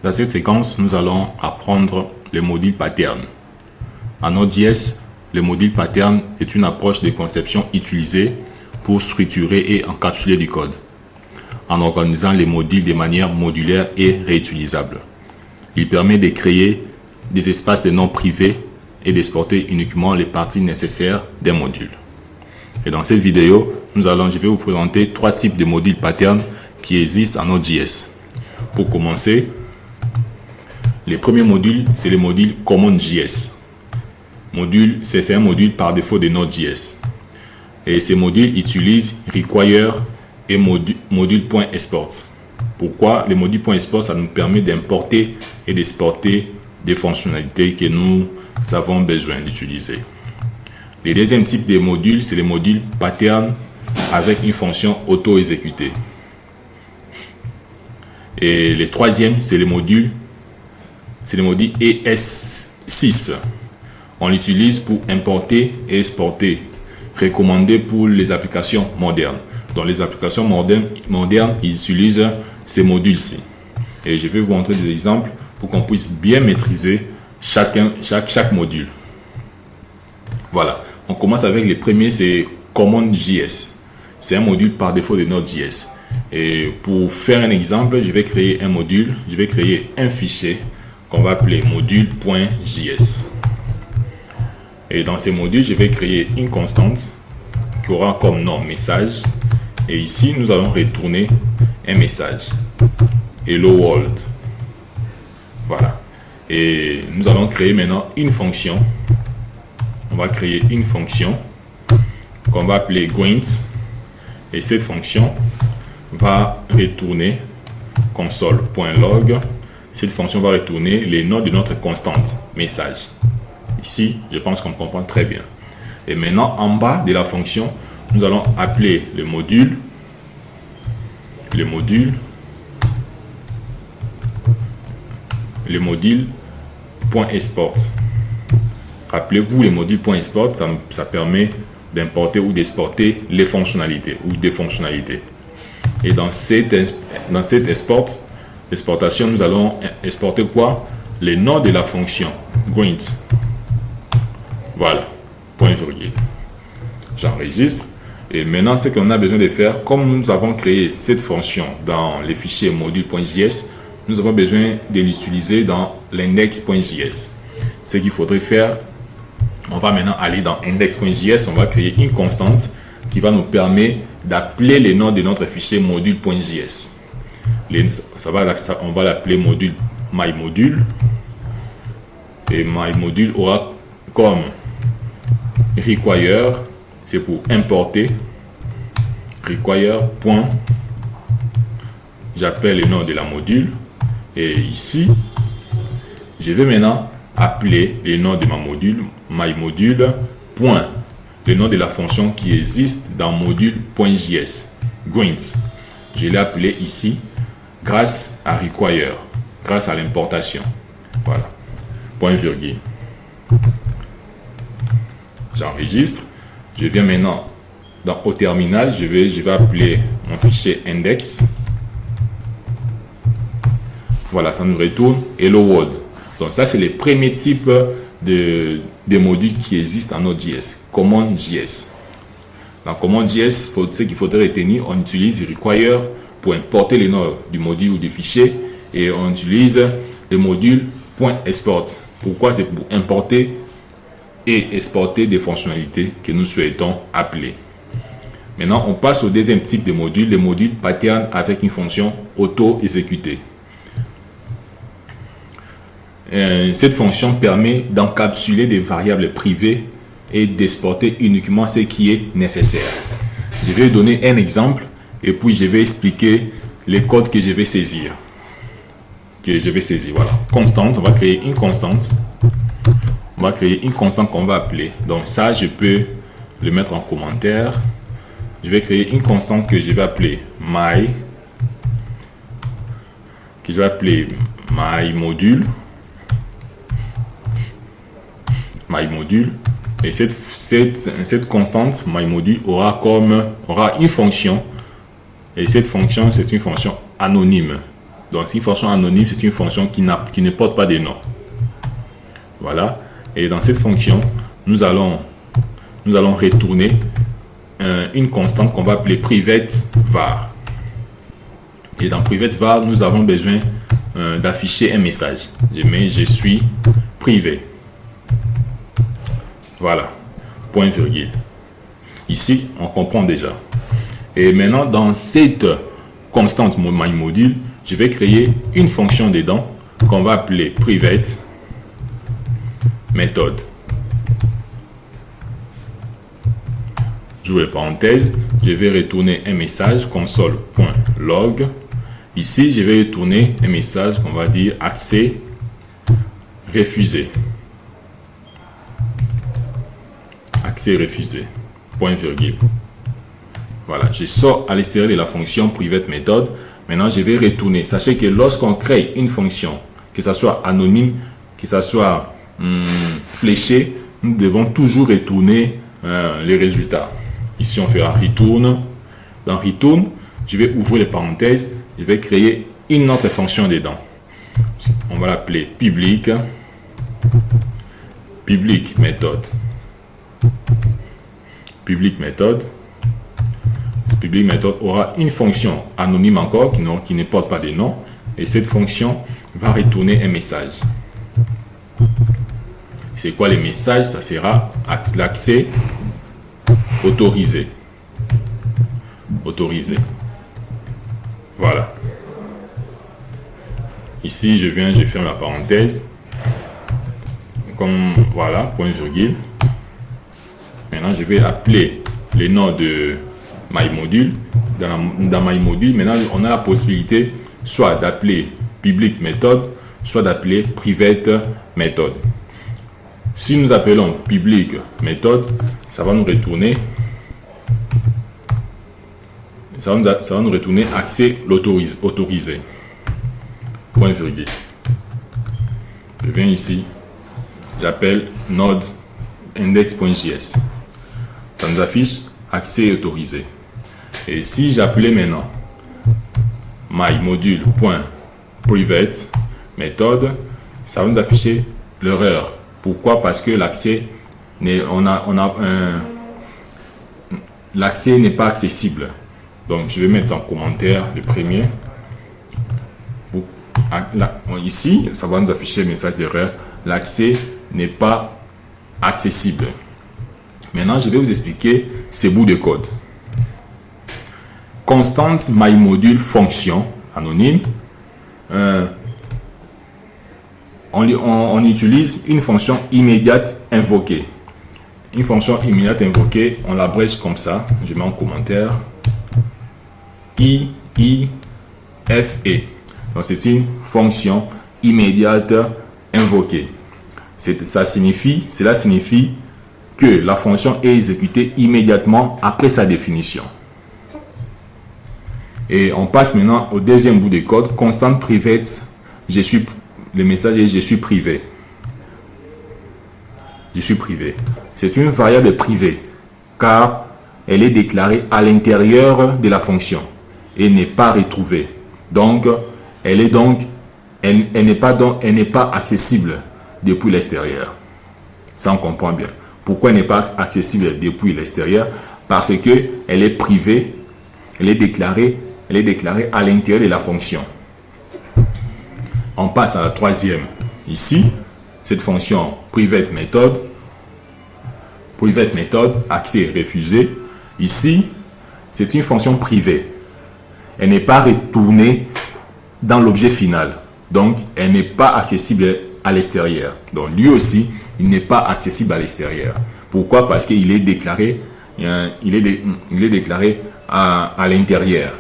Dans cette séquence, nous allons apprendre le module pattern. En Node.js, le module pattern est une approche de conception utilisée pour structurer et encapsuler du code, en organisant les modules de manière modulaire et réutilisable. Il permet de créer des espaces de noms privés et d'exporter uniquement les parties nécessaires d'un module. Et dans cette vidéo, je vais vous présenter trois types de modules pattern qui existent en Node.js. Pour commencer, le premier module, c'est le module CommonJS. C'est un module par défaut de Node.js. Et ces modules utilisent require et module.export. Pourquoi? Le module.export, ça nous permet d'importer et d'exporter des fonctionnalités que nous avons besoin d'utiliser. Le deuxième type de module, c'est le module pattern avec une fonction auto-exécutée. Et le troisième, c'est le module ES6. On l'utilise pour importer et exporter, recommandé pour les applications modernes. Dans les applications modernes, ils utilisent ces modules-ci. Et je vais vous montrer des exemples pour qu'on puisse bien maîtriser chaque module. Voilà. On commence avec le premier, c'est CommonJS. C'est un module par défaut de Node.js. Et pour faire un exemple, je vais créer un module. Je vais créer un fichier qu'on va appeler module.js. Et dans ce module, je vais créer une constante qui aura comme nom message. Et ici, nous allons retourner un message. Hello world. Voilà. Et nous allons créer maintenant une fonction. On va créer une fonction qu'on va appeler Gwint. Et cette fonction va retourner console.log. Cette fonction va retourner les noms de notre constante message. Ici, je pense qu'on comprend très bien. Et maintenant, en bas de la fonction, nous allons appeler le module .export. Rappelez-vous, le module .export, ça permet d'importer ou d'exporter les fonctionnalités ou des fonctionnalités. Et dans cette exportation, nous allons exporter quoi? Les noms de la fonction Gwint. Voilà, point virgule. J'enregistre. Et maintenant, ce qu'on a besoin de faire, comme nous avons créé cette fonction dans les fichiers module.js, nous avons besoin de l'utiliser dans l'index.js. Ce qu'il faudrait faire, on va maintenant aller dans index.js, on va créer une constante qui va nous permettre d'appeler les noms de notre fichier module.js. On va l'appeler module myModule. Et myModule aura comme require, c'est pour importer. Require. J'appelle le nom de la module. Et ici, je vais maintenant appeler le nom de ma module, myModule, le nom de la fonction qui existe dans module.js, Gwint. Je l'ai appelé ici grâce à require, grâce à l'importation. Voilà. Point virgule. J'enregistre. Je viens maintenant au terminal. Je vais appeler mon fichier index. Voilà, ça nous retourne Hello World. Donc ça, c'est le premier type de modules qui existent en Node.js, CommonJS. Dans CommonJS, ce qu'il faudrait retenir, on utilise require pour importer les noms du module ou du fichier et on utilise le module .export. Pourquoi? C'est pour importer et exporter des fonctionnalités que nous souhaitons appeler. Maintenant, on passe au deuxième type de module, le module pattern avec une fonction auto-exécutée. Cette fonction permet d'encapsuler des variables privées et d'exporter uniquement ce qui est nécessaire. Je vais donner un exemple et puis je vais expliquer les codes que je vais saisir. Voilà. Constante, on va créer une constante. On va créer une constante qu'on va appeler. Donc ça, je peux le mettre en commentaire. Je vais créer une constante que je vais appeler myModule. Et cette constante myModule aura une fonction. Et cette fonction, c'est une fonction anonyme. Donc, une fonction anonyme, c'est une fonction qui ne porte pas de nom. Voilà. Et dans cette fonction, nous allons retourner une constante qu'on va appeler private var. Et dans private var, nous avons besoin d'afficher un message. Je mets je suis privé. Voilà. Point virgule. Ici, on comprend déjà. Et maintenant, dans cette constante MyModule, je vais créer une fonction dedans qu'on va appeler private méthode. J'ouvre les parenthèses, je vais retourner un message console.log. Ici, je vais retourner un message qu'on va dire accès refusé. Accès refusé. Point virgule. Voilà, je sors à l'extérieur de la fonction private méthode. Maintenant, je vais retourner. Sachez que lorsqu'on crée une fonction, que ce soit anonyme, que ce soit fléché, nous devons toujours retourner les résultats. Ici, on fera return. Dans return, je vais ouvrir les parenthèses. Je vais créer une autre fonction dedans. On va l'appeler public méthode. Public méthode. Public méthode aura une fonction anonyme encore qui ne porte pas de nom. Et cette fonction va retourner un message. C'est quoi les messages? Ça sera l'accès autorisé. Autorisé. Voilà. Ici, je ferme la parenthèse. Comme voilà, point virgule. Maintenant, je vais appeler le nom de MyModule. Dans MyModule, maintenant, on a la possibilité soit d'appeler public méthode, soit d'appeler private méthode. Si nous appelons public méthode, ça va nous retourner accès autorisé. Point virgule. Je viens ici, j'appelle node index.js. Ça nous affiche accès autorisé. Et si j'appelais maintenant MyModule.private méthode, ça va nous afficher l'erreur. Pourquoi? Parce que l'accès l'accès n'est pas accessible. Donc je vais mettre en commentaire le premier. Ici, ça va nous afficher le message d'erreur. L'accès n'est pas accessible. Maintenant, je vais vous expliquer ces bouts de code. Constante MyModule fonction anonyme. On utilise une fonction immédiate invoquée. Une fonction immédiate invoquée, on l'abrège comme ça. Je mets en commentaire. IIFE. Donc c'est une fonction immédiate invoquée. Cela signifie que la fonction est exécutée immédiatement après sa définition. Et on passe maintenant au deuxième bout de code. Constant private. Le message est je suis privé. Je suis privé. C'est une variable privée car elle est déclarée à l'intérieur de la fonction et n'est pas retrouvée. Donc, elle n'est pas accessible depuis l'extérieur. Ça, on comprend bien. Pourquoi elle n'est pas accessible depuis l'extérieur? Parce que elle est privée, elle est déclarée à l'intérieur de la fonction. On passe à la troisième. Ici, cette fonction private méthode, accès refusé. Ici, c'est une fonction privée. Elle n'est pas retournée dans l'objet final. Donc, elle n'est pas accessible à l'extérieur. Donc, lui aussi, il n'est pas accessible à l'extérieur. Pourquoi? Parce qu'il est déclaré, à l'intérieur.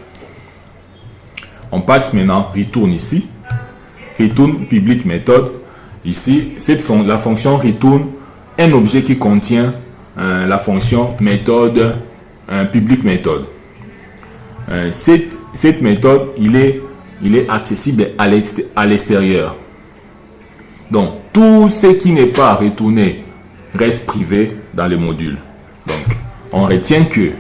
On passe maintenant, retourne ici. Return public méthode. Ici, la fonction return un objet qui contient la fonction méthode public méthode. Cette méthode, il est accessible à l'extérieur. Donc, tout ce qui n'est pas retourné reste privé dans le module. Donc, on retient que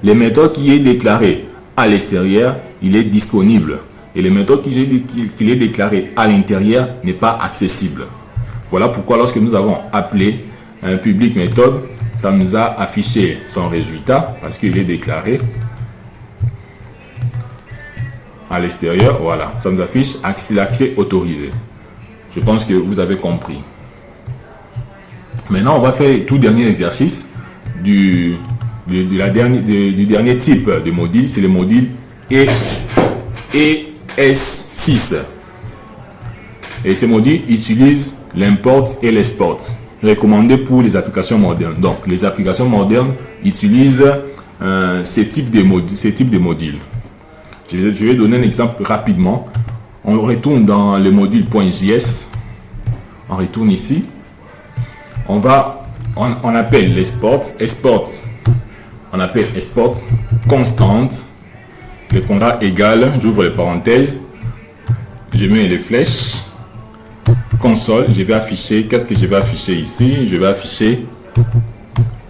les méthodes qui est déclarée à l'extérieur, il est disponible. Et les méthodes qu'il est déclaré à l'intérieur n'est pas accessible. Voilà pourquoi lorsque nous avons appelé un public méthode, ça nous a affiché son résultat parce qu'il est déclaré à l'extérieur. Voilà, ça nous affiche l'accès autorisé. Je pense que vous avez compris. Maintenant, on va faire tout dernier exercice du dernier type de module. C'est le module ES6. Et ce module utilise l'import et l'export, recommandé pour les applications modernes. Donc, les applications modernes utilisent ces types de modules. Je vais donner un exemple rapidement. On retourne dans le module .js. On retourne ici. On appelle l'export. On appelle export constante. Le contrat égal, j'ouvre les parenthèses. Je mets les flèches. Console, je vais afficher. Qu'est-ce que je vais afficher ici? Je vais afficher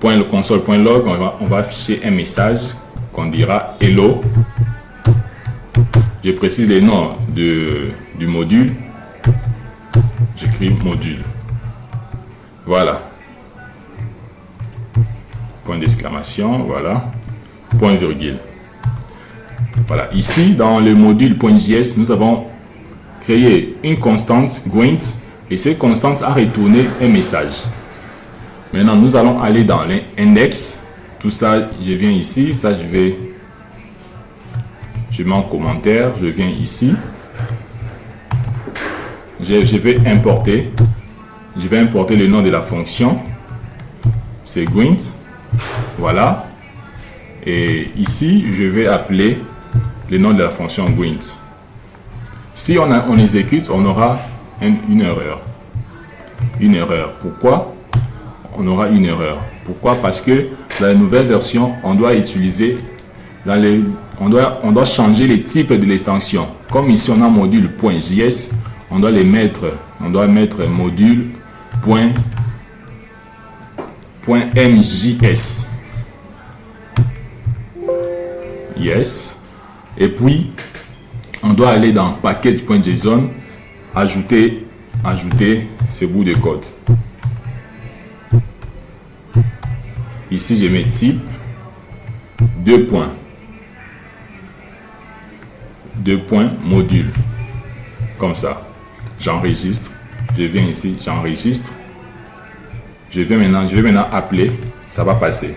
.console.log. On va afficher un message qu'on dira hello. Je précise le nom du module. J'écris module. Voilà. Point d'exclamation. Voilà. Point virgule. Voilà. Ici, dans le module .js, nous avons créé une constante Gwent et cette constante a retourné un message. Maintenant, nous allons aller dans l'index. Tout ça, je viens ici. Ça, je mets en commentaire. Je viens ici. Je vais importer. Je vais importer le nom de la fonction. C'est Gwent. Voilà. Et ici, je vais appeler le nom de la fonction Gwent. Si on exécute, on aura une erreur. Une erreur. Pourquoi on aura une erreur? Pourquoi? Parce que dans la nouvelle version, on doit utiliser, on doit changer les types de l'extension. Comme ici, on a module .js, on doit mettre module .mjs. Yes. Et puis, on doit aller dans package.json, ajouter ce bout de code. Ici, je mets type, 2 points, module, comme ça. J'enregistre, je viens ici, j'enregistre. Je vais maintenant appeler, ça va passer.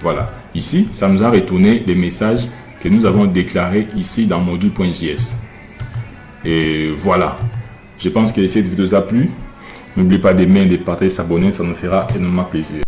Voilà. Ici, ça nous a retourné les messages que nous avons déclarés ici dans module.js. Et voilà. Je pense que cette vidéo vous a plu. N'oubliez pas d'aimer, de partager, de s'abonner, ça nous fera énormément plaisir.